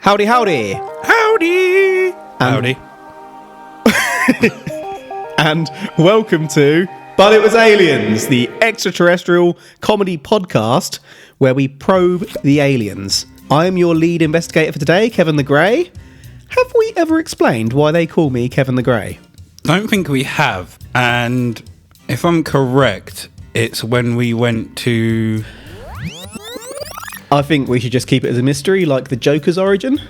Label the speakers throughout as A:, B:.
A: Howdy, howdy.
B: Howdy. Howdy.
A: And welcome to But It Was Aliens, the extraterrestrial comedy podcast where we probe the aliens. I am your lead investigator for today, Kevin the Grey. Have we ever explained why they call me Kevin the Grey?
B: Don't think we have. And if I'm correct, it's when we went to...
A: I think we should just keep it as a mystery, like the Joker's origin.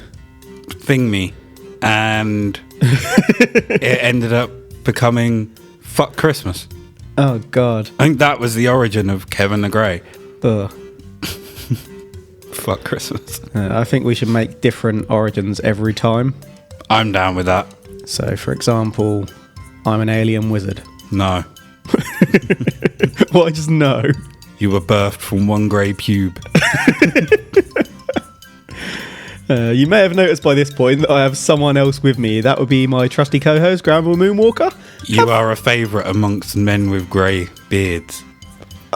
B: Thing Me. And it ended up becoming Fuck Christmas.
A: Oh, God.
B: I think that was the origin of Kevin the Grey.
A: Ugh.
B: Fuck Christmas.
A: I think we should make different origins every time.
B: I'm down with that.
A: So, for example, I'm an alien wizard.
B: No.
A: Well, I just know.
B: You were birthed from one grey pube.
A: You may have noticed by this point that I have someone else with me. That would be my trusty co-host, Granville Moonwalker.
B: You are a favourite amongst men with grey beards.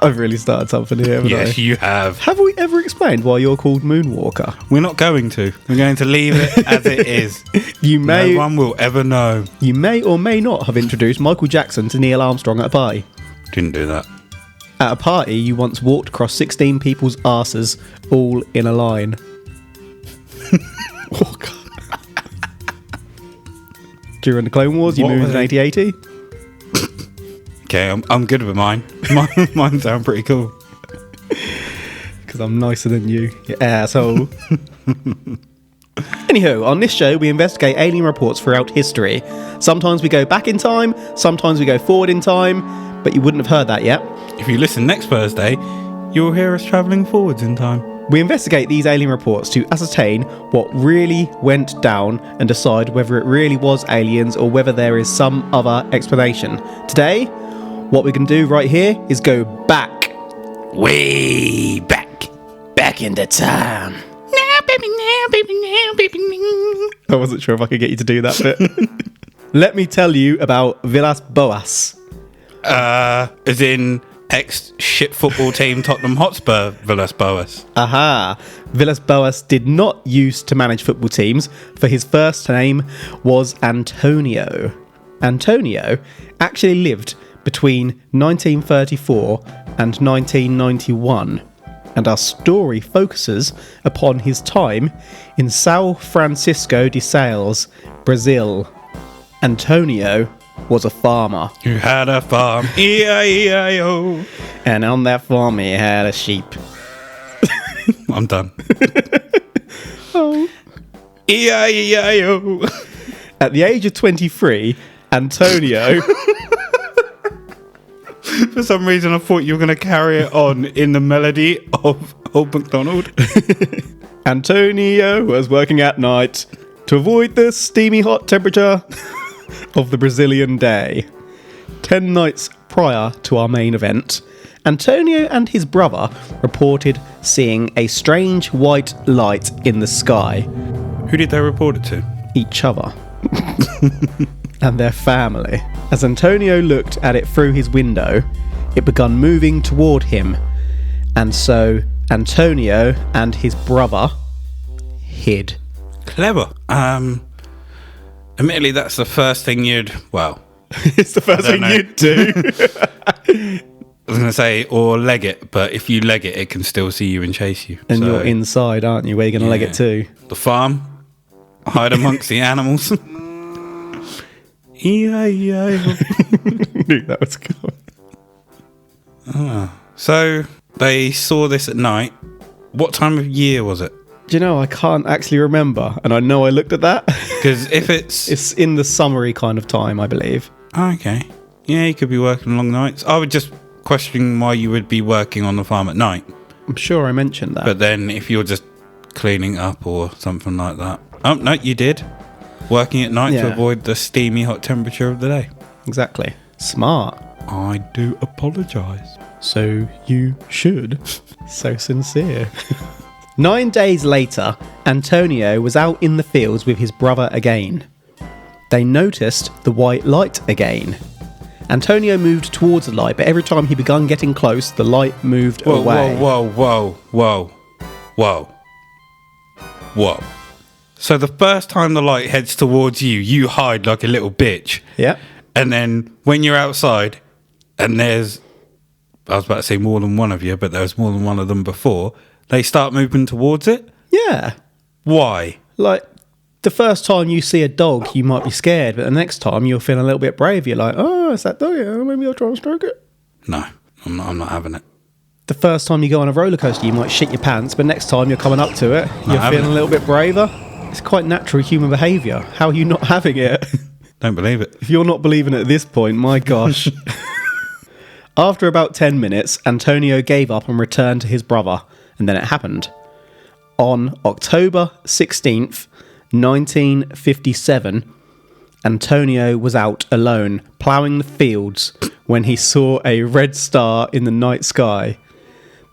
A: I've really started something here, haven't I?
B: Yes, you have.
A: Have we ever explained why you're called Moonwalker?
B: We're not going to. We're going to leave it as it is. No one will ever know.
A: You may or may not have introduced Michael Jackson to Neil Armstrong at a party.
B: Didn't do that.
A: At a party, you once walked across 16 people's arses, all in a line. Oh, God. During the Clone Wars, you moved in 8080.
B: Okay, I'm good with mine. Mine sound pretty cool.
A: Because I'm nicer than you asshole. Anywho, on this show, we investigate alien reports throughout history. Sometimes we go back in time, sometimes we go forward in time, but you wouldn't have heard that yet.
B: If you listen next Thursday, you'll hear us travelling forwards in time.
A: We investigate these alien reports to ascertain what really went down and decide whether it really was aliens or whether there is some other explanation. Today, what we can do right here is go back.
B: Way back.
A: Back into time.
B: Now, baby, now, baby, now, baby, now.
A: I wasn't sure if I could get you to do that bit. Let me tell you about Villas Boas.
B: As in ex-shit football team Tottenham Hotspur Villas Boas.
A: Aha. Villas Boas did not used to manage football teams, for his first name was Antonio. Antonio actually lived between 1934 and 1991, and our story focuses upon his time in São Francisco de Sales, Brazil. Antonio was a farmer.
B: Who had a farm, E-I-E-I-O.
A: And on that farm he had a sheep.
B: I'm done.
A: Oh.
B: E-I-E-I-O.
A: At the age of 23, Antonio...
B: For some reason I thought you were going to carry it on in the melody of Old MacDonald.
A: Antonio was working at night to avoid the steamy hot temperature of the Brazilian day. 10 nights prior to our main event, Antonio and his brother reported seeing a strange white light in the sky.
B: Who did they report it to?
A: Each other. And their family. As Antonio looked at it through his window, it began moving toward him. And so Antonio and his brother hid.
B: Clever. Admittedly, that's the first thing you'd... Well...
A: It's the first thing you'd do.
B: I was going to say, or leg it, but if you leg it, it can still see you and chase you.
A: And you're inside, aren't you? Where are you going to leg it to?
B: The farm. Hide amongst the animals. E-I-E-I-O.
A: Knew that was cool.
B: So, they saw this at night. What time of year was it?
A: Do you know, I can't actually remember, and I know I looked at that.
B: Because if it's...
A: It's in the summery kind of time, I believe.
B: Okay. Yeah, you could be working long nights. I would just question why you would be working on the farm at night.
A: I'm sure I mentioned that.
B: But then if you're just cleaning up or something like that. Oh, no, you did. Working at night to avoid the steamy hot temperature of the day.
A: Exactly. Smart.
B: I do apologise.
A: So you should. So sincere. 9 days later, Antonio was out in the fields with his brother again. They noticed the white light again. Antonio moved towards the light, but every time he began getting close, the light moved away.
B: Whoa. So the first time the light heads towards you, you hide like a little bitch.
A: Yeah.
B: And then when you're outside and there's, I was about to say more than one of you, but there was more than one of them before, they start moving towards it?
A: Yeah.
B: Why?
A: Like, the first time you see a dog, you might be scared, but the next time you'll feel a little bit brave. You're like, oh, it's that dog. Yeah, maybe I'll try and stroke it.
B: No, I'm not having it.
A: The first time you go on a roller coaster, you might shit your pants, but next time you're coming up to it, you're feeling a little bit braver. It's quite natural human behaviour. How are you not having it?
B: Don't believe it.
A: If you're not believing it at this point, my gosh. After about 10 minutes, Antonio gave up and returned to his brother, and then it happened. On October 16th, 1957, Antonio was out alone, ploughing the fields, when he saw a red star in the night sky.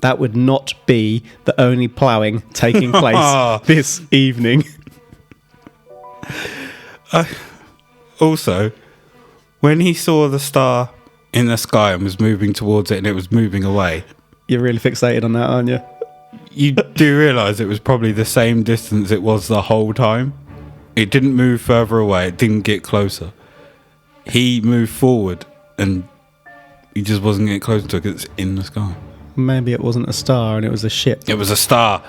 A: That would not be the only ploughing taking place this evening.
B: Also, when he saw the star in the sky and was moving towards it and it was moving away...
A: You're really fixated on that, aren't you?
B: You do realise it was probably the same distance it was the whole time? It didn't move further away. It didn't get closer. He moved forward and he just wasn't getting closer to it because it's in the sky.
A: Maybe it wasn't a star and it was a ship.
B: It was a star.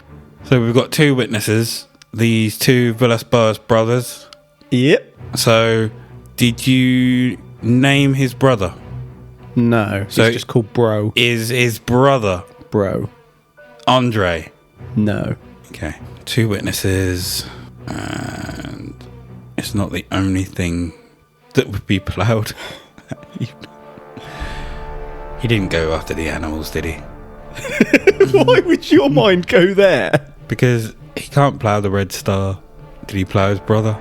B: So we've got two witnesses. These two Villas Boas brothers.
A: Yep.
B: So, did you name his brother?
A: No.
B: So
A: he's just called Bro.
B: Is his brother
A: Bro.
B: Andre?
A: No.
B: Okay. Two witnesses. And it's not the only thing that would be ploughed. He didn't go after the animals, did he?
A: Why would your mind go there?
B: Because he can't plough the Red Star. Did he plough his brother?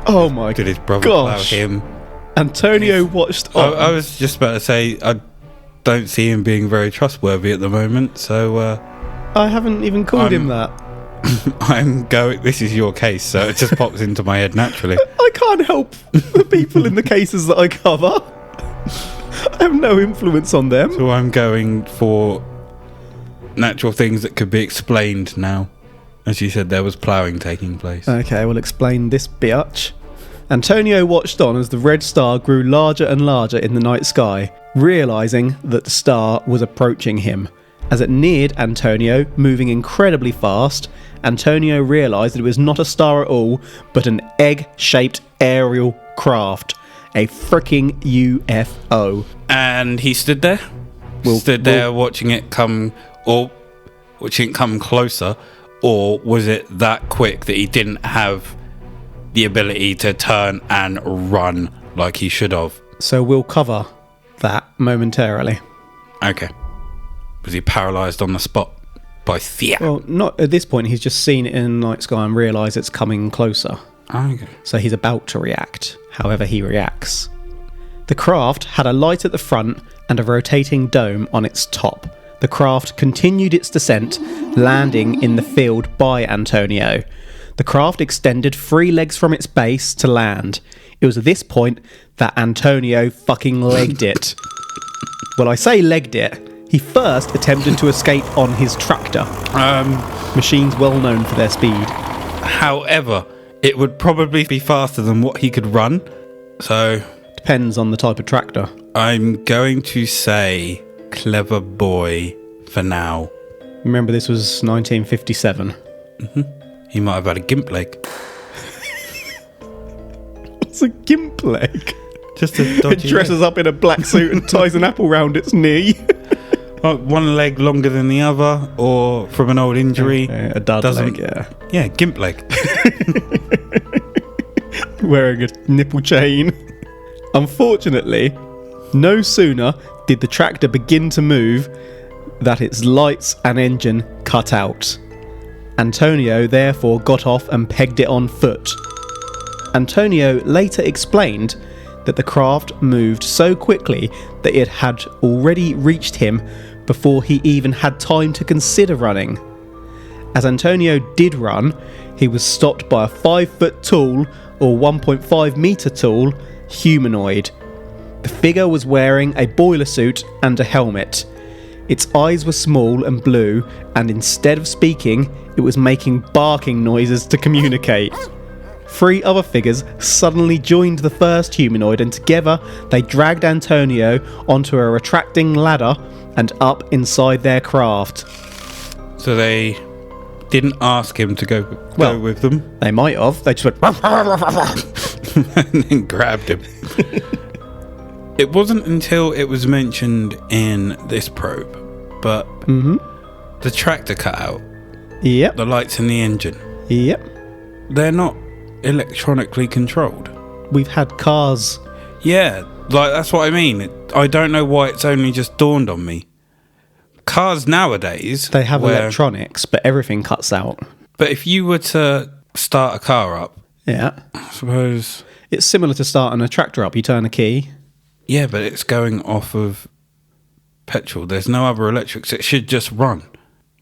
A: Oh my gosh.
B: Did his brother plough him?
A: Antonio watched on.
B: I was just about to say, I don't see him being very trustworthy at the moment, so...
A: I haven't even called him that.
B: I'm going... This is your case, so it just pops into my head naturally.
A: I can't help the people in the cases that I cover. I have no influence on them.
B: So I'm going for natural things that could be explained now. As you said, there was ploughing taking place.
A: Okay, we'll explain this biatch. Antonio watched on as the red star grew larger and larger in the night sky, realising that the star was approaching him. As it neared Antonio, moving incredibly fast, Antonio realised that it was not a star at all, but an egg-shaped aerial craft. A freaking UFO.
B: And he stood there? Stood there watching it come, or watching it come closer? Or was it that quick that he didn't have the ability to turn and run like he should have?
A: So we'll cover that momentarily.
B: Okay. Was he paralysed on the spot by fear?
A: Well, not at this point. He's just seen it in the night sky and realised it's coming closer.
B: Okay.
A: So he's about to react, however he reacts. The craft had a light at the front and a rotating dome on its top. The craft continued its descent, landing in the field by Antonio. The craft extended 3 legs from its base to land. It was at this point that Antonio fucking legged it. Well, I say legged it. He first attempted to escape on his tractor. Machines well known for their speed.
B: However, it would probably be faster than what he could run. So...
A: Depends on the type of tractor.
B: I'm going to say clever boy for now.
A: Remember, this was 1957.
B: Mm-hmm. He might have had a gimp leg.
A: What's a gimp leg?
B: Just a dodgy
A: It dresses up in a black suit and ties an apple round its knee.
B: One leg longer than the other, or from an old injury.
A: A dud leg, yeah.
B: Yeah, gimp leg.
A: Wearing a nipple chain. Unfortunately, no sooner did the tractor begin to move that its lights and engine cut out. Antonio therefore got off and pegged it on foot. Antonio later explained that the craft moved so quickly that it had already reached him before he even had time to consider running. As Antonio did run, he was stopped by a 5-foot tall or 1.5 metre tall humanoid. The figure was wearing a boiler suit and a helmet. Its eyes were small and blue, and instead of speaking, it was making barking noises to communicate. 3 other figures suddenly joined the first humanoid, and together they dragged Antonio onto a retracting ladder and up inside their craft.
B: So they didn't ask him to go with them?
A: They might have. They just went
B: and then grabbed him. It wasn't until it was mentioned in this probe, but the tractor cut out.
A: Yep.
B: The lights in the engine.
A: Yep.
B: They're not electronically controlled.
A: We've had cars.
B: Yeah, like that's what I mean. I don't know why it's only just dawned on me. Cars nowadays,
A: They have electronics, but everything cuts out.
B: But if you were to start a car up,
A: Yeah.
B: I suppose...
A: It's similar to starting a tractor up. You turn a key.
B: Yeah, but it's going off of petrol. There's no other electrics. It should just run.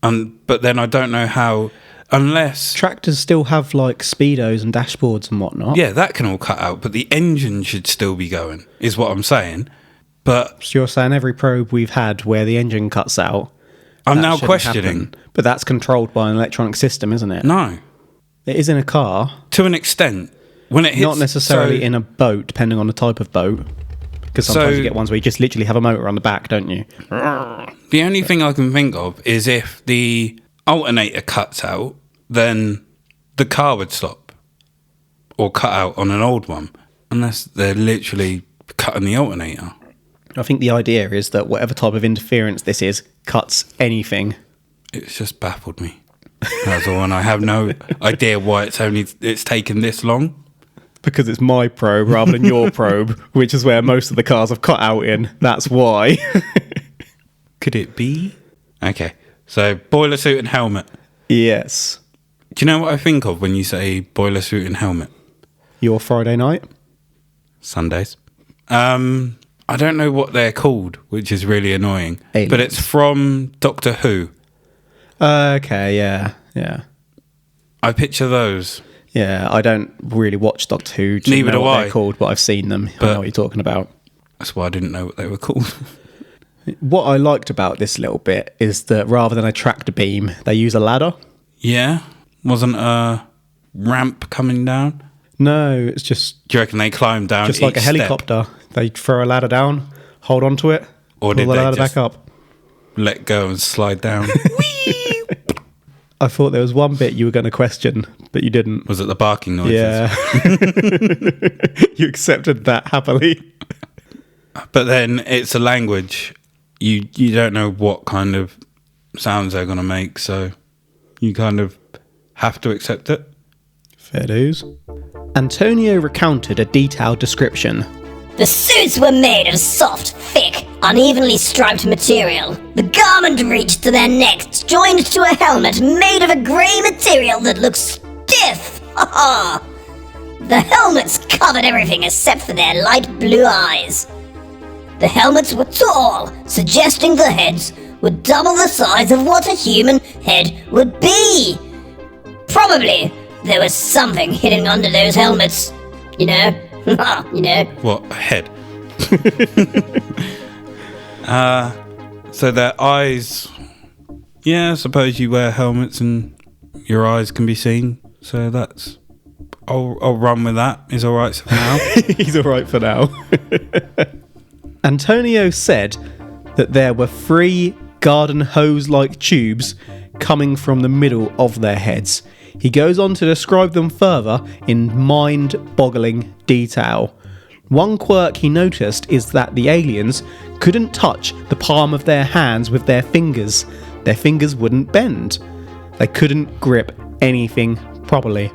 B: But then I don't know how... Unless...
A: Tractors still have, like, speedos and dashboards and whatnot.
B: Yeah, that can all cut out, but the engine should still be going, is what I'm saying. But...
A: So you're saying every probe we've had where the engine cuts out...
B: I'm now questioning...
A: But that's controlled by an electronic system, isn't it?
B: No.
A: It is in a car.
B: To an extent. When it hits...
A: Not necessarily in a boat, depending on the type of boat. Because sometimes you get ones where you just literally have a motor on the back, don't you?
B: The only thing I can think of is if the alternator cuts out, then the car would stop. Or cut out on an old one. Unless they're literally cutting the alternator.
A: I think the idea is that whatever type of interference this is, cuts anything.
B: It's just baffled me. That's all, and I have no idea why it's taken this long.
A: Because it's my probe rather than your probe, which is where most of the cars have cut out in. That's why.
B: Could it be? Okay, so boiler suit and helmet.
A: Yes.
B: Do you know what I think of when you say boiler suit and helmet?
A: Your Friday night?
B: Sundays. I don't know what they're called, which is really annoying.
A: Aliens.
B: But it's from Doctor Who.
A: Okay, yeah.
B: I picture those.
A: Yeah, I don't really watch Doctor Who.
B: Neither do
A: what
B: I.
A: They're called, but I've seen them. I know what you're talking about.
B: That's why I didn't know what they were called.
A: What I liked about this little bit is that rather than a tractor beam, they use a ladder.
B: Yeah? Wasn't a ramp coming down?
A: No, it's just...
B: Do you reckon they climbed down
A: Just like a helicopter. They throw a ladder down, hold on to it,
B: or
A: pull
B: did
A: the
B: they
A: ladder
B: just
A: back up.
B: Let go and slide down?
A: I thought there was one bit you were going to question, but you didn't.
B: Was it the barking noises?
A: Yeah. You accepted that happily.
B: But then it's a language. You don't know what kind of sounds they're going to make, so you kind of have to accept it.
A: Fair dues. Antonio recounted a detailed description.
C: The suits were made of soft, thick, unevenly striped material. The garment reached to their necks, joined to a helmet made of a grey material that looks stiff. Ha ha! The helmets covered everything except for their light blue eyes. The helmets were tall, suggesting the heads were double the size of what a human head would be. Probably there was something hidden under those helmets. You know? You know.
B: What? A head? So their eyes... Yeah, I suppose you wear helmets and your eyes can be seen. So that's... I'll run with that. He's alright for now.
A: He's alright for now. Antonio said that there were 3 garden hose-like tubes coming from the middle of their heads. He goes on to describe them further in mind-boggling detail. One quirk he noticed is that the aliens couldn't touch the palm of their hands with their fingers. Their fingers wouldn't bend. They couldn't grip anything properly.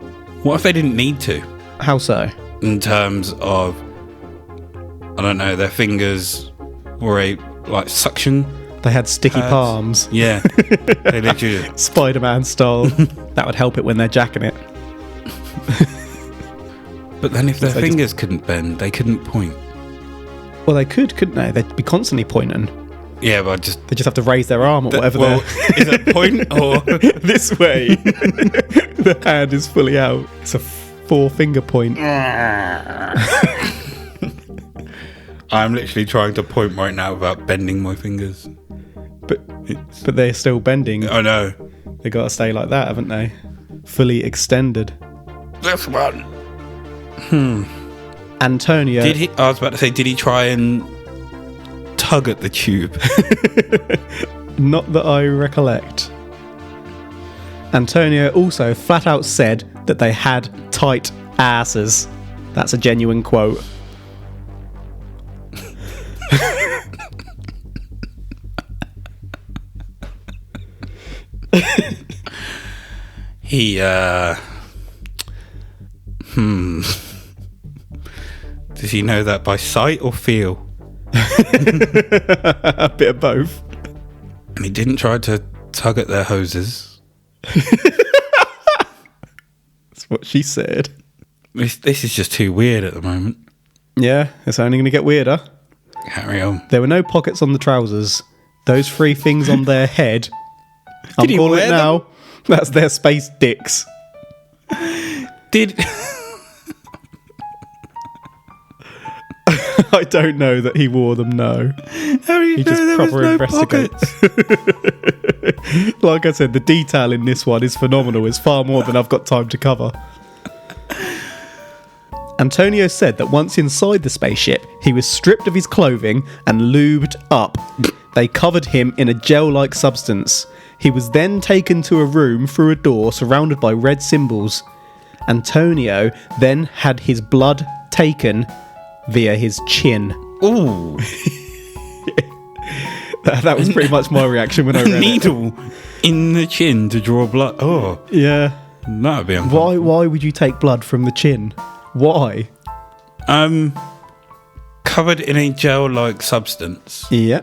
B: What if they didn't need to?
A: How so?
B: In terms of... I don't know, their fingers were like suction.
A: They had sticky
B: pads.
A: palms.
B: Yeah. They literally...
A: Spider-Man style. That would help it when they're jacking it.
B: But then if their fingers couldn't bend, they couldn't point.
A: Well, they could, couldn't they? They'd be constantly pointing.
B: Yeah, but
A: They just have to raise their arm or whatever.
B: Is it point or...
A: This way. The hand is fully out. It's a 4-finger point.
B: I'm literally trying to point right now without bending my fingers.
A: But they're still bending.
B: I know.
A: They got to stay like that, haven't they? Fully extended.
B: This one.
A: Antonio.
B: I was about to say, did he try and tug at the tube?
A: Not that I recollect. Antonio also flat out said that they had tight asses. That's a genuine quote.
B: He, does he know that by sight or feel?
A: A bit of both.
B: And he didn't try to tug at their hoses.
A: That's what she said.
B: This is just too weird at the moment.
A: Yeah, it's only going to get weirder.
B: Carry on.
A: There were no pockets on the trousers. Those three things on their head. I'm
B: he
A: calling
B: wear
A: it now. That's their space dicks.
B: Did...
A: I don't know that he wore them, no.
B: How do you
A: He
B: know
A: just
B: there was
A: proper
B: no
A: investigates.
B: pockets?
A: Like I said, the detail in this one is phenomenal. It's far more than I've got time to cover. Antonio said that once inside the spaceship, he was stripped of his clothing and lubed up. They covered him in a gel-like substance. He was then taken to a room through a door surrounded by red symbols. Antonio then had his blood taken via his chin.
B: Ooh.
A: That was pretty much my reaction when I read
B: Needle in the chin to draw blood. Oh,
A: it. Yeah.
B: that would be uncomfortable.
A: Why would you take blood from the chin? Why?
B: Covered in a gel-like substance.
A: Yeah.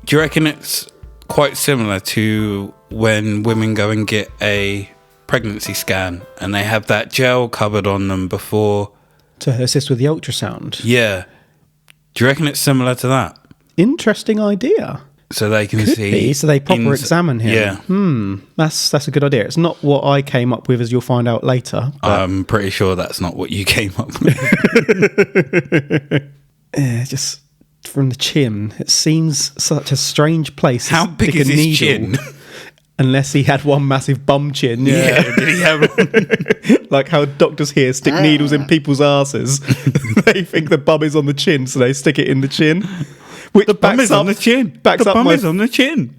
B: Do you reckon it's quite similar to when women go and get a pregnancy scan and they have that gel covered on them before?
A: To assist with the ultrasound.
B: Yeah. Do you reckon it's similar to that?
A: Interesting idea.
B: So they can
A: Could
B: see.
A: be, so they proper examine him.
B: Yeah.
A: That's a good idea. It's not what I came up with, as you'll find out later.
B: I'm pretty sure that's not what you came up with.
A: Yeah, just from the chin. It seems such a strange place. to
B: How big
A: stick
B: is
A: a
B: his
A: needle.
B: chin?
A: Unless he had one massive bum chin.
B: Yeah, did he have one?
A: Like how doctors here stick needles in people's asses. They think the bum is on the chin, so they stick it in the chin. Which
B: The bum is on the chin.
A: Backs
B: The
A: up
B: bum
A: my
B: is on the chin.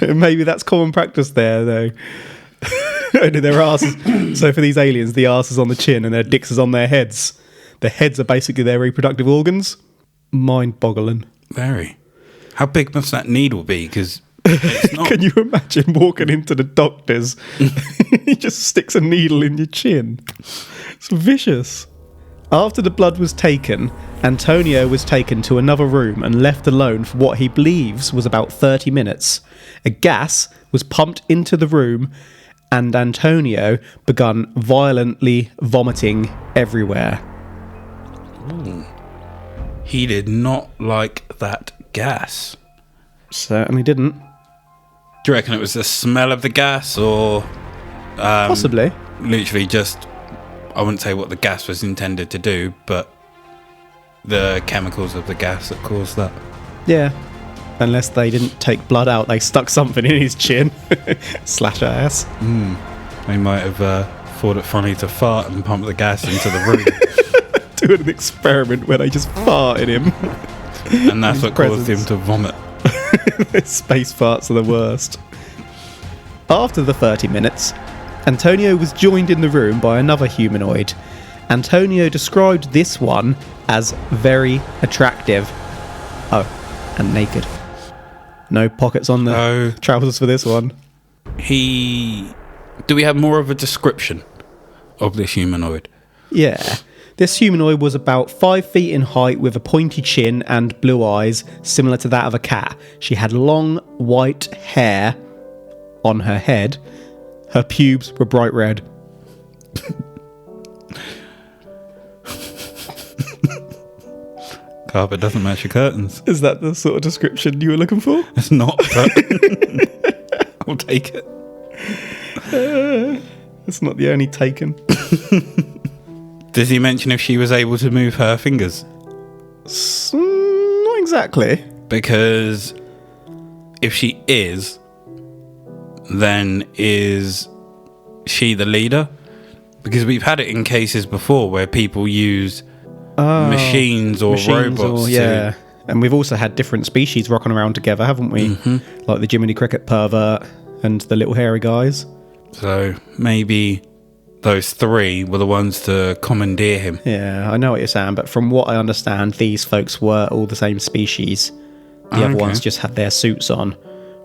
A: Maybe that's common practice there, though. Only their asses. So for these aliens, the arse is on the chin and their dicks is on their heads. Their heads are basically their reproductive organs. Mind-boggling.
B: Very. How big must that needle be? Because it's not.
A: Can you imagine walking into the doctor's? He just sticks a needle in your chin. It's vicious. After the blood was taken, Antonio was taken to another room and left alone for what he believes was about 30 minutes. A gas was pumped into the room and Antonio began violently vomiting everywhere.
B: Ooh. He did not like that gas.
A: Certainly didn't.
B: Do you reckon it was the smell of the gas or...
A: Possibly.
B: Literally just... I wouldn't say what the gas was intended to do, but the chemicals of the gas that caused that.
A: Yeah. Unless they didn't take blood out, they stuck something in his chin. Slash ass.
B: They might have thought it funny to fart and pump the gas into the room.
A: Doing an experiment where they just farted him.
B: And that's what caused him to vomit.
A: Space farts are the worst. After the 30 minutes, Antonio was joined in the room by another humanoid. Antonio described this one as very attractive. Oh, and naked. No pockets on the trousers for this one.
B: Do we have more of a description of this humanoid?
A: Yeah. This humanoid was about 5 feet in height with a pointy chin and blue eyes, similar to that of a cat. She had long white hair on her head. Her pubes were bright red.
B: Carpet doesn't match your curtains.
A: Is that the sort of description you were looking for?
B: It's not, but I'll take it.
A: It's not the only taken.
B: Does he mention if she was able to move her fingers?
A: Not exactly.
B: Because if she is, then is she the leader? Because we've had it in cases before where people use machines or robots.
A: And we've also had different species rocking around together, haven't we? Mm-hmm. Like the Jiminy Cricket pervert and the little hairy guys.
B: So maybe those three were the ones to commandeer him.
A: Yeah, I know what you're saying, but from what I understand, these folks were all the same species. The other ones just had their suits on,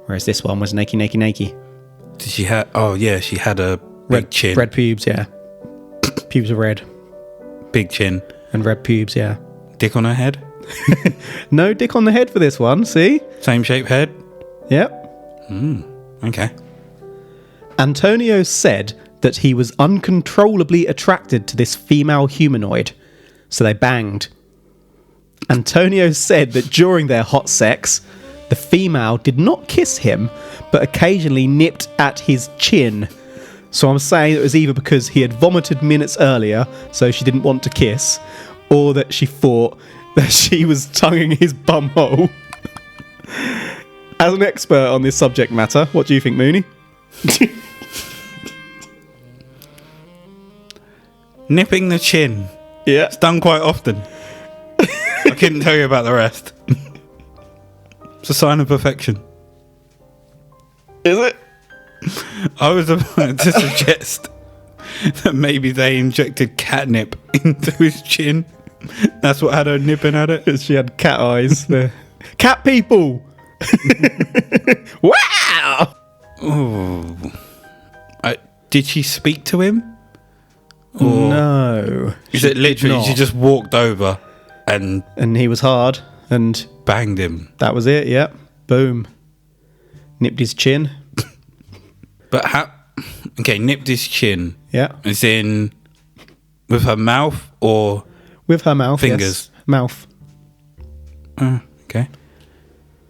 A: whereas this one was naked.
B: Did she have... Oh, yeah, she had a big chin.
A: Red pubes, yeah. Pubes are red.
B: Big chin.
A: And red pubes, yeah.
B: Dick on her head?
A: No dick on the head for this one, see?
B: Same shape head?
A: Yep.
B: Okay.
A: Antonio said that he was uncontrollably attracted to this female humanoid, so they banged. Antonio said that during their hot sex, the female did not kiss him, but occasionally nipped at his chin. So I'm saying it was either because he had vomited minutes earlier, so she didn't want to kiss, or that she thought that she was tonguing his bumhole. As an expert on this subject matter, what do you think, Mooney?
B: Nipping the chin.
A: Yeah.
B: It's done quite often. I couldn't tell you about the rest. It's a sign of perfection.
A: Is it?
B: I was about to suggest that maybe they injected catnip into his chin. That's what had her nipping at it.
A: She had cat eyes. Cat people! Wow!
B: Oh. Did she speak to him? Or
A: no.
B: Is it literally she just walked over and
A: he was hard and
B: banged him?
A: That was it, yep. Boom. Nipped his chin.
B: But how... Okay, nipped his chin.
A: Yeah.
B: As in with her mouth or...
A: With her mouth,
B: fingers?
A: Yes. Mouth.
B: Okay.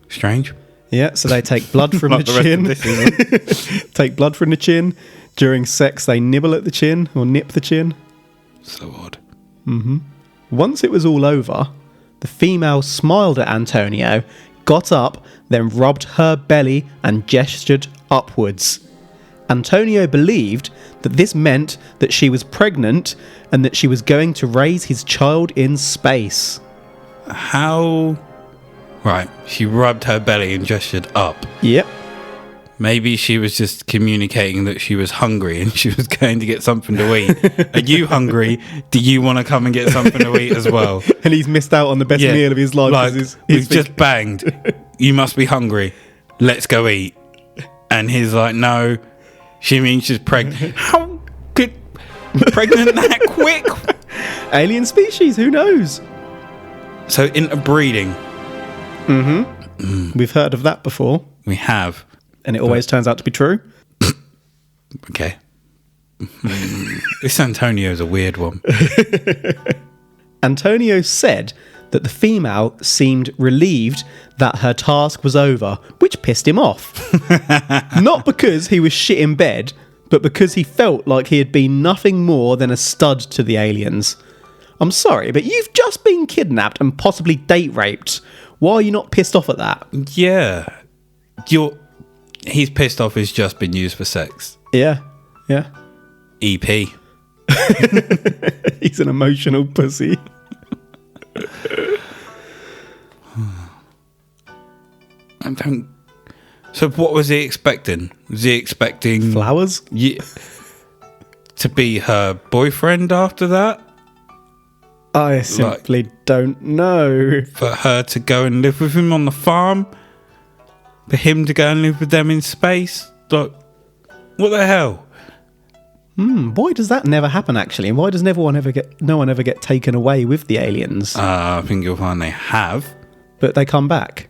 B: Strange.
A: Yeah, so they take blood from the chin. Take blood from the chin. During sex, they nibble at the chin or nip the chin.
B: So odd.
A: Mm-hmm. Once it was all over, the female smiled at Antonio, got up, then rubbed her belly and gestured upwards. Antonio believed that this meant that she was pregnant and that she was going to raise his child in space.
B: How... Right, she rubbed her belly and gestured up.
A: Yep.
B: Maybe she was just communicating that she was hungry and she was going to get something to eat. Are you hungry? Do you want to come and get something to eat as well?
A: And he's missed out on the best meal of his life.
B: Like, we've just banged. You must be hungry. Let's go eat. And he's like, no. She means she's pregnant. How could pregnant that quick?
A: Alien species, who knows?
B: So interbreeding.
A: Mm-hmm. We've heard of that before.
B: We have.
A: And it always turns out to be true.
B: Okay. This Antonio's a weird one.
A: Antonio said that the female seemed relieved that her task was over, which pissed him off. Not because he was shit in bed, but because he felt like he had been nothing more than a stud to the aliens. I'm sorry, but you've just been kidnapped and possibly date raped. Why are you not pissed off at that?
B: Yeah. He's pissed off he's just been used for sex.
A: Yeah.
B: EP.
A: He's an emotional pussy.
B: So what was he expecting? Was he expecting...
A: Flowers?
B: To be her boyfriend after that?
A: I simply don't know.
B: For her to go and live with him on the farm? For him to go and live with them in space? Like, what the hell?
A: Why does that never happen, actually? And why does no one ever get taken away with the aliens?
B: I think you'll find they have.
A: But they come back.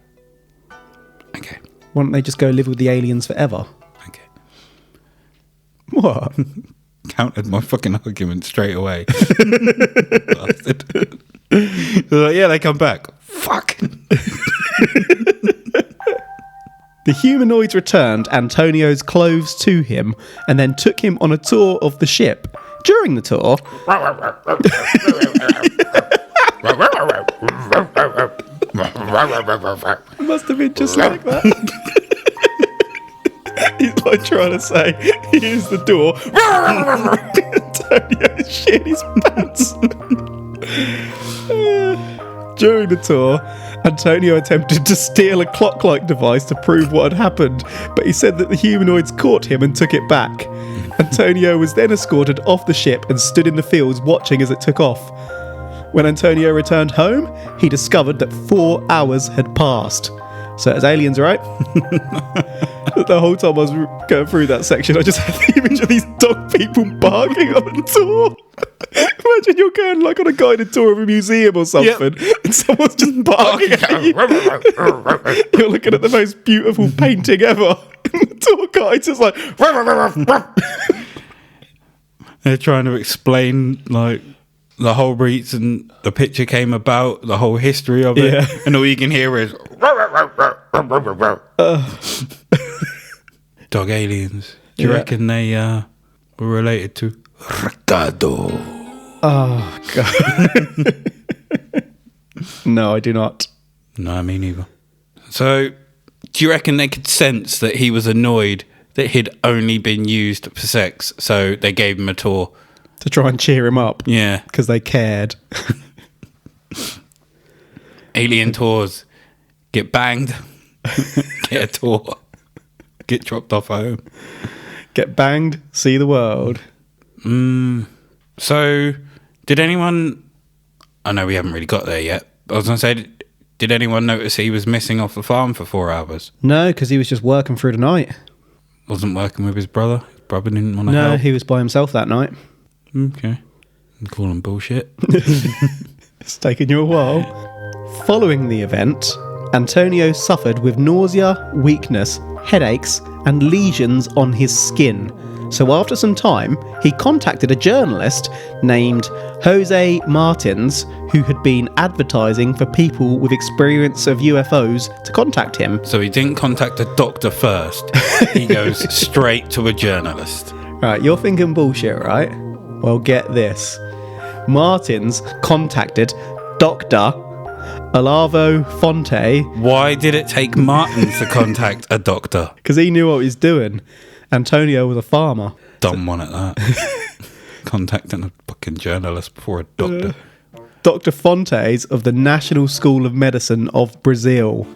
B: Okay.
A: Why don't they just go live with the aliens forever?
B: Okay.
A: What?
B: Countered my fucking argument straight away. Bastard. Like, yeah, they come back. Fuck.
A: The humanoids returned Antonio's clothes to him and then took him on a tour of the ship. During the tour... It must have been just like that. He's like trying to say, here's the door. Antonio's shitting his pants. During the tour, Antonio attempted to steal a clock-like device to prove what had happened, but he said that the humanoids caught him and took it back. Antonio was then escorted off the ship and stood in the fields watching as it took off. When Antonio returned home, he discovered that 4 hours had passed. So it's aliens, right? The whole time I was going through that section, I just had the image of these dog people barking on a tour. Imagine you're going like on a guided tour of a museum or something, and someone's just barking at you. You're looking at the most beautiful painting ever. And the tour guide's just like...
B: They're trying to explain, like, the whole reason the picture came about, the whole history of it, and all you can hear is... Dog aliens. Do you reckon they were related to Ricardo?
A: Oh, God. No, I do not.
B: No, me neither. So, do you reckon they could sense that he was annoyed that he'd only been used for sex, so they gave him a tour?
A: To try and cheer him up.
B: Yeah.
A: Because they cared.
B: Alien tours. Get banged. Get a tour. Get dropped off home.
A: Get banged, see the world.
B: So, did anyone... I know we haven't really got there yet. But I was going to say, did anyone notice he was missing off the farm for 4 hours?
A: No, because he was just working through the night.
B: Wasn't working with his brother? His brother didn't want to help?
A: No, he was by himself that night.
B: Okay. I'm calling bullshit.
A: It's taken you a while. Following the event, Antonio suffered with nausea, weakness, headaches, and lesions on his skin. So after some time, he contacted a journalist named Jose Martins, who had been advertising for people with experience of UFOs to contact him.
B: So he didn't contact a doctor first. He goes straight to a journalist.
A: Right, you're thinking bullshit, right? Well, get this. Martins contacted Dr. Olavo Fonte.
B: Why did it take Martins to contact a doctor?
A: Because he knew what he was doing. Antonio was a farmer.
B: Dumb one at that. Contacting a fucking journalist before a doctor.
A: Dr. Fontes of the National School of Medicine of Brazil.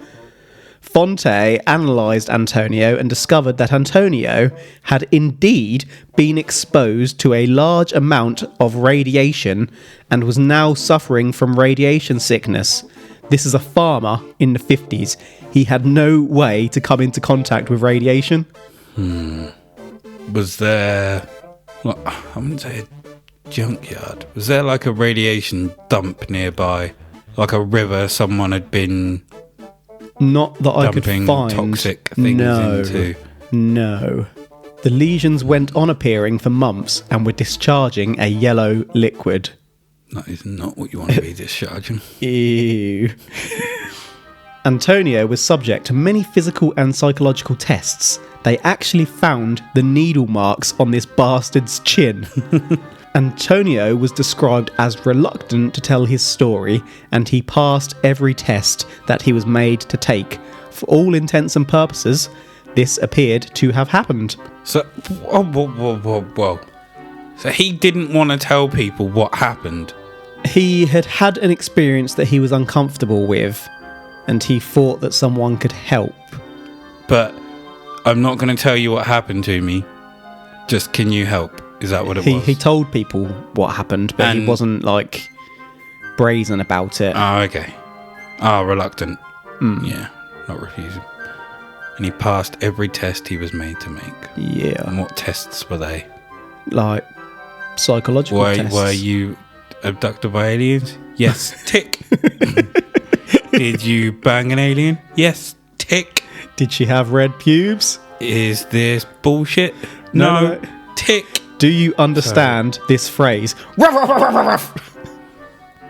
A: Fonte analysed Antonio and discovered that Antonio had indeed been exposed to a large amount of radiation and was now suffering from radiation sickness. This is a farmer in the 50s. He had no way to come into contact with radiation.
B: Was there... Well, I wouldn't say a junkyard. Was there like a radiation dump nearby? Like a river someone had been...
A: Not that I could find.
B: Toxic things into.
A: No. The lesions went on appearing for months and were discharging a yellow liquid.
B: That is not what you want to be discharging.
A: Ew. Antonio was subject to many physical and psychological tests. They actually found the needle marks on this bastard's chin. Antonio was described as reluctant to tell his story, and he passed every test that he was made to take. For all intents and purposes, this appeared to have happened.
B: So, whoa. So he didn't want to tell people what happened?
A: He had had an experience that he was uncomfortable with, and he thought that someone could help.
B: But I'm not going to tell you what happened to me. Just, can you help? Is that what it was?
A: He told people what happened, but he wasn't, like, brazen about it.
B: Oh, okay. Reluctant. Yeah, not refusing. And he passed every test he was made to make.
A: Yeah.
B: And what tests were they?
A: Like, psychological tests.
B: Were you abducted by aliens? Yes. Tick. Did you bang an alien? Yes. Tick.
A: Did she have red pubes?
B: Is this bullshit?
A: No.
B: Tick.
A: Do you understand this phrase?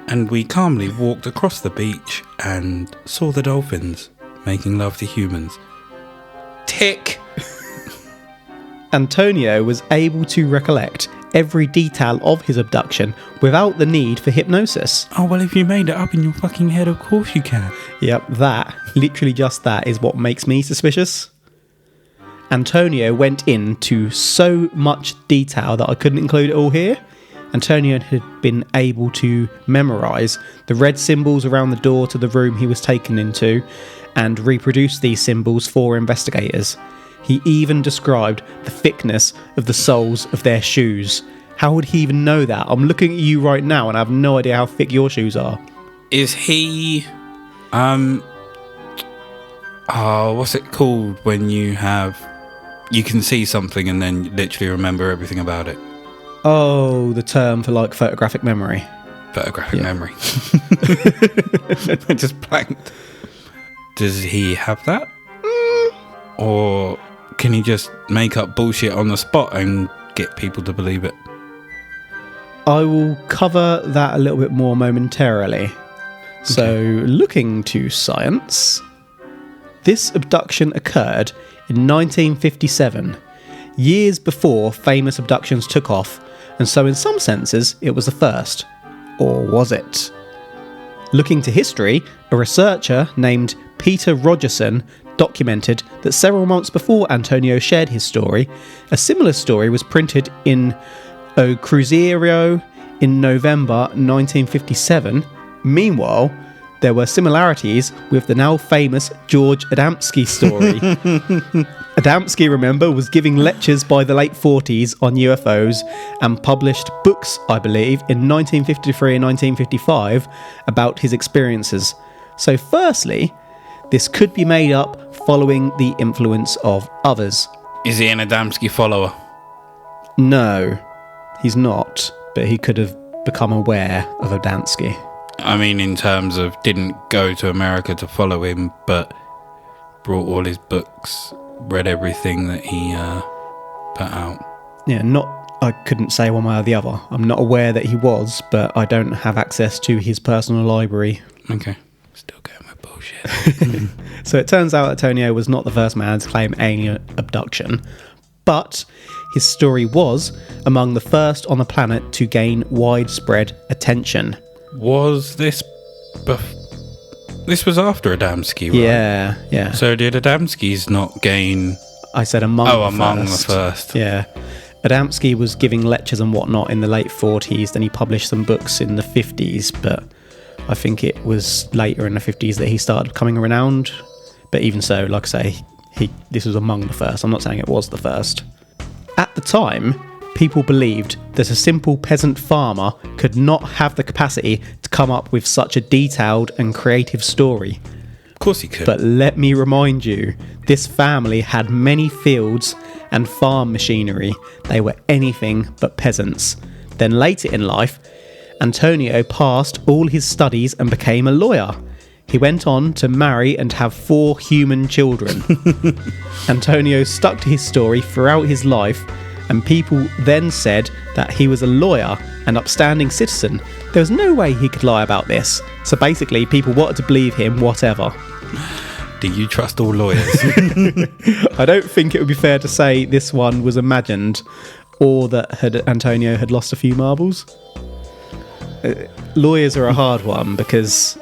B: And we calmly walked across the beach and saw the dolphins making love to humans. Tick.
A: Antonio was able to recollect every detail of his abduction without the need for hypnosis.
B: Oh, well, if you made it up in your fucking head, of course you can.
A: Yep, that, literally just that, is what makes me suspicious. Antonio went into so much detail that I couldn't include it all here. Antonio had been able to memorise the red symbols around the door to the room he was taken into and reproduce these symbols for investigators. He even described the thickness of the soles of their shoes. How would he even know that? I'm looking at you right now and I have no idea how thick your shoes are.
B: Is he... what's it called when you can see something and then literally remember everything about it?
A: Oh, the term for like photographic memory.
B: Photographic memory. I just blanked. Does he have that? Or can he just make up bullshit on the spot and get people to believe it?
A: I will cover that a little bit more momentarily. Okay. So, looking to science, this abduction occurred in 1957, years before famous abductions took off, and so in some senses it was the first. Or was it? Looking to history, a researcher named Peter Rogerson documented that several months before Antonio shared his story, a similar story was printed in O Cruzeiro in November 1957. Meanwhile, there were similarities with the now famous George Adamski story. Adamski, remember, was giving lectures by the late 40s on UFOs and published books, I believe, in 1953 and 1955 about his experiences. So firstly, this could be made up following the influence of others.
B: Is he an Adamski follower?
A: No, he's not, but he could have become aware of Adamski.
B: I mean, in terms of didn't go to America to follow him, but brought all his books, read everything that he put out.
A: Yeah, I couldn't say one way or the other. I'm not aware that he was, but I don't have access to his personal library.
B: Okay. Still going with bullshit.
A: So it turns out Antonio was not the first man to claim alien abduction, but his story was among the first on the planet to gain widespread attention.
B: Was this... This was after Adamski, right?
A: Yeah.
B: So did Adamski's not gain...
A: I said among
B: the first.
A: Yeah. Adamski was giving lectures and whatnot in the late 40s, then he published some books in the 50s, but I think it was later in the 50s that he started becoming renowned. But even so, like I say, this was among the first. I'm not saying it was the first. At the time, people believed that a simple peasant farmer could not have the capacity to come up with such a detailed and creative story.
B: Of course he could.
A: But let me remind you, this family had many fields and farm machinery. They were anything but peasants. Then later in life, Antonio passed all his studies and became a lawyer. He went on to marry and have 4 human children. Antonio stuck to his story throughout his life, and people then said that he was a lawyer and upstanding citizen. There was no way he could lie about this. So basically, people wanted to believe him whatever.
B: Do you trust all lawyers?
A: I don't think it would be fair to say this one was imagined or that Antonio had lost a few marbles. Lawyers are a hard one because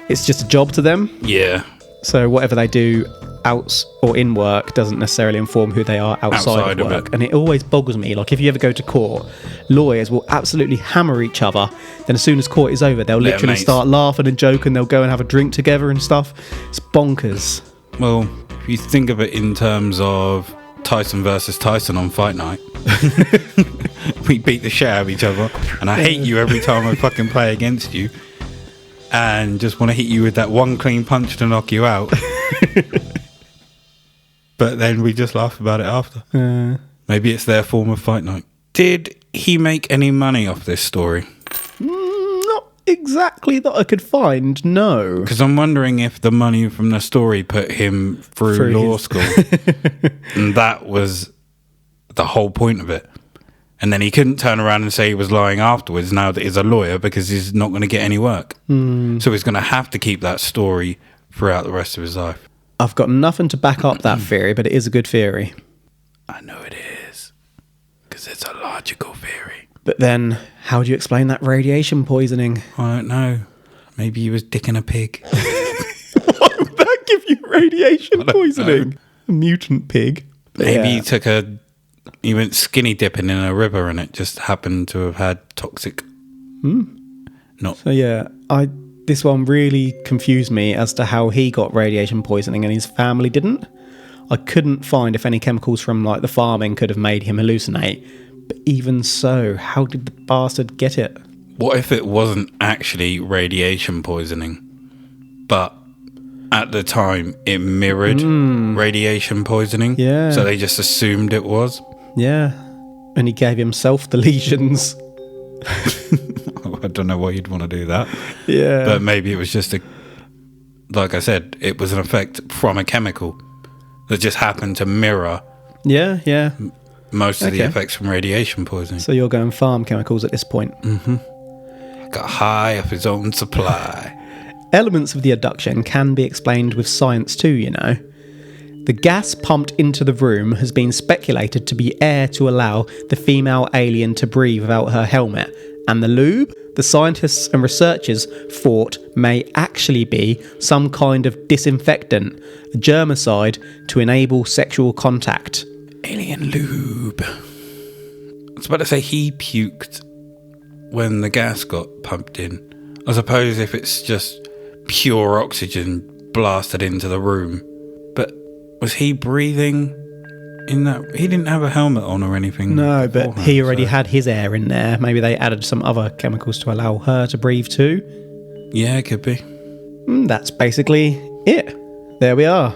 A: it's just a job to them.
B: Yeah.
A: So whatever they do out or in work doesn't necessarily inform who they are outside of work. And it always boggles me. Like if you ever go to court, lawyers will absolutely hammer each other. Then as soon as court is over, they'll literally start laughing and joking. They'll go and have a drink together and stuff. It's bonkers.
B: Well, if you think of it in terms of Tyson versus Tyson on Fight Night, we beat the shit out of each other. And I hate you every time I fucking play against you. And just want to hit you with that one clean punch to knock you out. But then we just laugh about it after. Maybe it's their form of Fight Night. Did he make any money off this story?
A: Not exactly that I could find, no.
B: Because I'm wondering if the money from the story put him through law school. And that was the whole point of it. And then he couldn't turn around and say he was lying afterwards now that he's a lawyer because he's not going to get any work. So he's going to have to keep that story throughout the rest of his life.
A: I've got nothing to back up that theory, but it is a good theory.
B: I know it is. Because Because it's a logical theory.
A: But then, how do you explain that radiation poisoning?
B: I don't know. Maybe he was dicking a pig.
A: Why would that give you radiation poisoning? A mutant pig.
B: Maybe he went skinny dipping in a river and it just happened to have had toxic.
A: So this one really confused me as to how he got radiation poisoning and his family didn't. I couldn't find if any chemicals from like the farming could have made him hallucinate. But even so, how did the bastard get it?
B: What if it wasn't actually radiation poisoning, but at the time it mirrored radiation poisoning?
A: Yeah.
B: So they just assumed it was?
A: Yeah. And he gave himself the lesions.
B: I don't know why you'd want to do that.
A: Yeah.
B: But maybe it was just like I said, it was an effect from a chemical that just happened to mirror most of the effects from radiation poisoning.
A: So you're going farm chemicals at this point?
B: Got high off his own supply.
A: Elements of the abduction can be explained with science too, you know. The gas pumped into the room has been speculated to be air to allow the female alien to breathe without her helmet. And the lube, the scientists and researchers thought may actually be some kind of disinfectant, a germicide to enable sexual contact.
B: Alien lube. I was about to say he puked when the gas got pumped in. I suppose if it's just pure oxygen blasted into the room. But was he breathing in that? He didn't have a helmet on or anything.
A: No, but he already had his air in there. Maybe they added some other chemicals to allow her to breathe too.
B: Yeah, it could be.
A: That's basically it. There we are.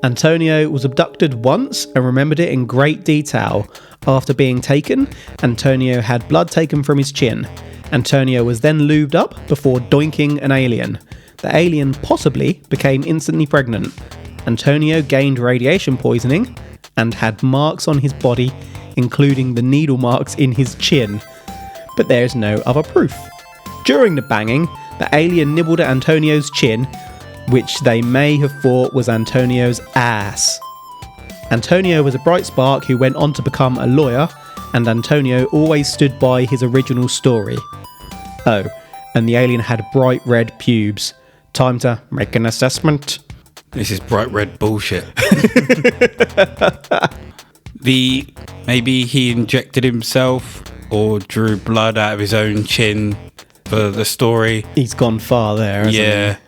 A: Antonio was abducted once and remembered it in great detail. After being taken, Antonio had blood taken from his chin. Antonio was then lubed up before doinking an alien. The alien possibly became instantly pregnant. Antonio gained radiation poisoning and had marks on his body, including the needle marks in his chin. But there is no other proof. During the banging, the alien nibbled at Antonio's chin, which they may have thought was Antonio's ass. Antonio was a bright spark who went on to become a lawyer, and Antonio always stood by his original story. Oh, and the alien had bright red pubes. Time to make an assessment.
B: This is bright red bullshit. Maybe he injected himself or drew blood out of his own chin for the story.
A: He's gone far there, hasn't he?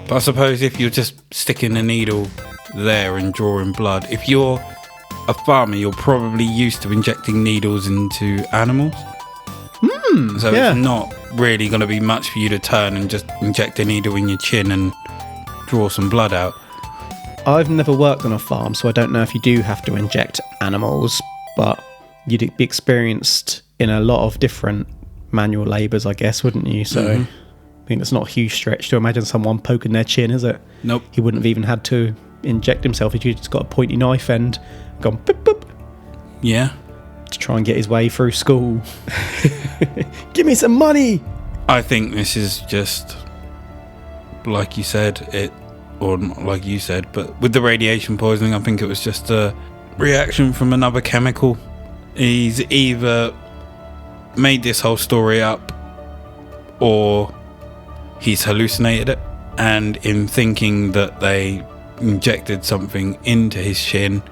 B: But I suppose if you're just sticking a needle there and drawing blood, if you're a farmer, you're probably used to injecting needles into animals. So it's not really going to be much for you to turn and just inject a needle in your chin and draw some blood out.
A: I've never worked on a farm, so I don't know if you do have to inject animals, but you'd be experienced in a lot of different manual labours, I guess, wouldn't you? So I think it's not a huge stretch to imagine someone poking their chin, is it?
B: Nope.
A: He wouldn't have even had to inject himself. He'd just got a pointy knife and gone boop boop.
B: Yeah.
A: To try and get his way through school. Give me some money!
B: I think this is just, like you said, or not like you said, but with the radiation poisoning, I think it was just a reaction from another chemical. He's either made this whole story up or he's hallucinated it, and in thinking that they injected something into his chin,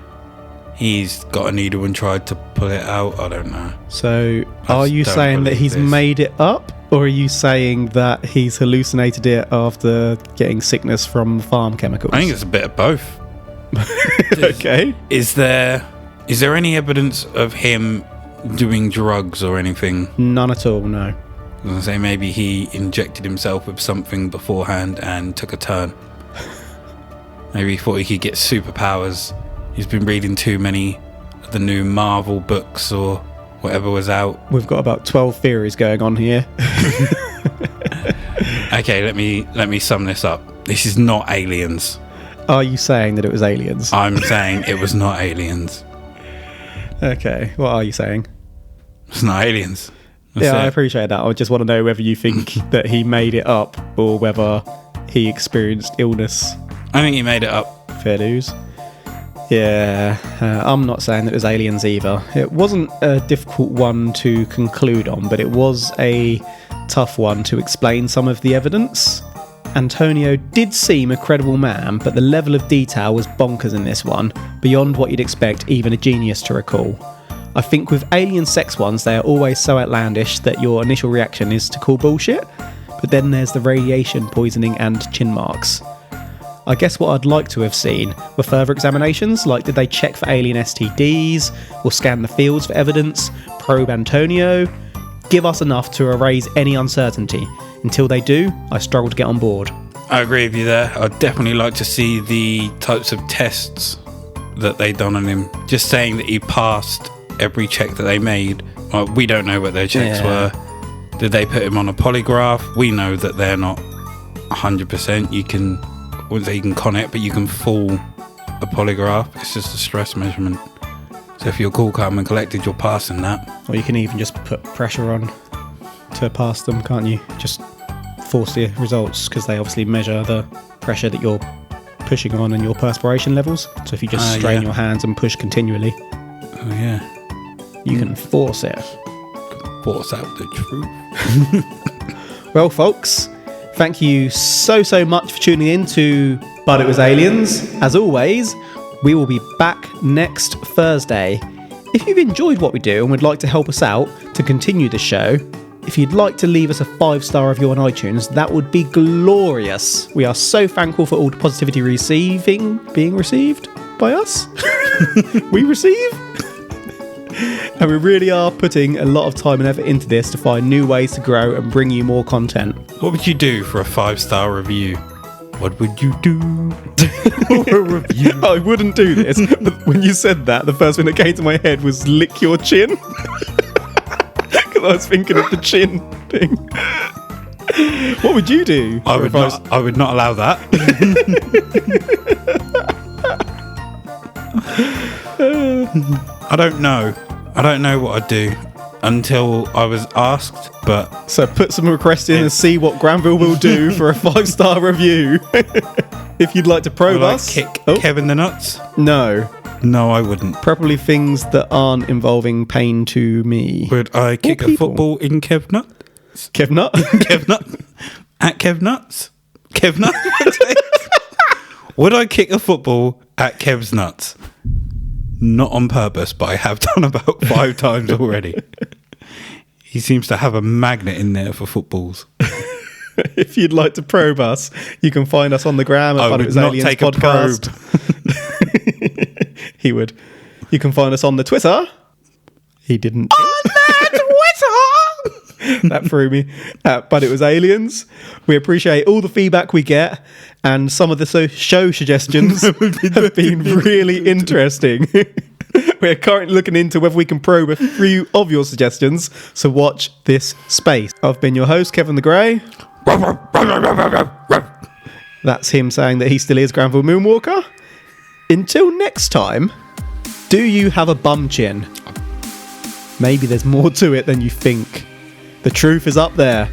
B: he's got a needle and tried to pull it out. I don't know. So
A: are you saying that he's made it up, or are you saying that he's hallucinated it after getting sickness from farm chemicals?
B: I think it's a bit of both.
A: Okay.
B: Is there any evidence of him doing drugs or anything?
A: None at all, no.
B: I was going to say maybe he injected himself with something beforehand and took a turn. Maybe he thought he could get superpowers. He's been reading too many of the new Marvel books or whatever was out.
A: We've got about 12 theories going on here.
B: Okay, let me sum this up. This is not aliens.
A: Are you saying that it was aliens?
B: I'm saying it was not aliens.
A: Okay, what are you saying?
B: It's not aliens. That's
A: I
B: it.
A: appreciate that. I just want to know whether you think that he made it up or whether he experienced illness.
B: I think he made it up.
A: Fair dues. Yeah, I'm not saying that it was aliens either. It wasn't a difficult one to conclude on, but it was a tough one to explain some of the evidence. Antonio did seem a credible man, but the level of detail was bonkers in this one, beyond what you'd expect even a genius to recall. I think with alien sex ones, they are always so outlandish that your initial reaction is to call bullshit, but then there's the radiation poisoning and chin marks. I guess what I'd like to have seen were further examinations, like did they check for alien STDs, or scan the fields for evidence, probe Antonio? Give us enough to erase any uncertainty. Until they do, I struggle to get on board.
B: I agree with you there. I'd definitely like to see the types of tests that they done on him. Just saying that he passed every check that they made. Well, we don't know what their checks were. Did they put him on a polygraph? We know that they're not 100%. You can, I wouldn't say you can con it, but you can fool a polygraph. It's just a stress measurement. So if your call come and collected, you're passing that.
A: Or you can even just put pressure on to pass them, can't you? Just force the results, because they obviously measure the pressure that you're pushing on and your perspiration levels. So if you just strain your hands and push continually, you can force it.
B: Force out the truth.
A: Well, folks, thank you so much for tuning in to But It Was Aliens. As always, we will be back next Thursday. If you've enjoyed what we do and would like to help us out to continue the show, if you'd like to leave us a 5-star review on iTunes, that would be glorious. We are so thankful for all the positivity being received by us. We receive. And we really are putting a lot of time and effort into this to find new ways to grow and bring you more content.
B: What would you do for a 5-star review? What would you do for a review?
A: I wouldn't do this. But when you said that, the first thing that came to my head was lick your chin. Because I was thinking of the chin thing. What would you do?
B: I would not allow that. I don't know. I don't know what I'd do until I was asked, but...
A: So put some requests in and see what Granville will do for a 5-star review. If you'd like to probe us...
B: Would I kick Kevin the nuts?
A: No.
B: No, I wouldn't.
A: Preferably things that aren't involving pain to me.
B: Would I kick a football in Kev Nuts?
A: Kev Nut?
B: Kev Nut? At Kev Nuts? Kev Nuts? Would I kick a football at Kev's Nuts? Not on purpose, but I have done about 5 times already. He seems to have a magnet in there for footballs.
A: If you'd like to probe us, you can find us on the gram at But It Was Aliens
B: take
A: Podcast. He would. You can find us on the Twitter. He didn't.
B: On the Twitter!
A: That threw me. But It Was Aliens. We appreciate all the feedback we get, and some of the show suggestions have been really interesting. We're currently looking into whether we can probe a few of your suggestions, so watch this space. I've been your host, Kevin the Grey. That's him saying that he still is Granville Moonwalker. Until next time, do you have a bum chin? Maybe there's more to it than you think. The truth is up there.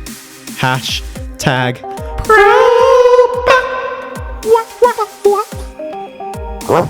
A: #probe.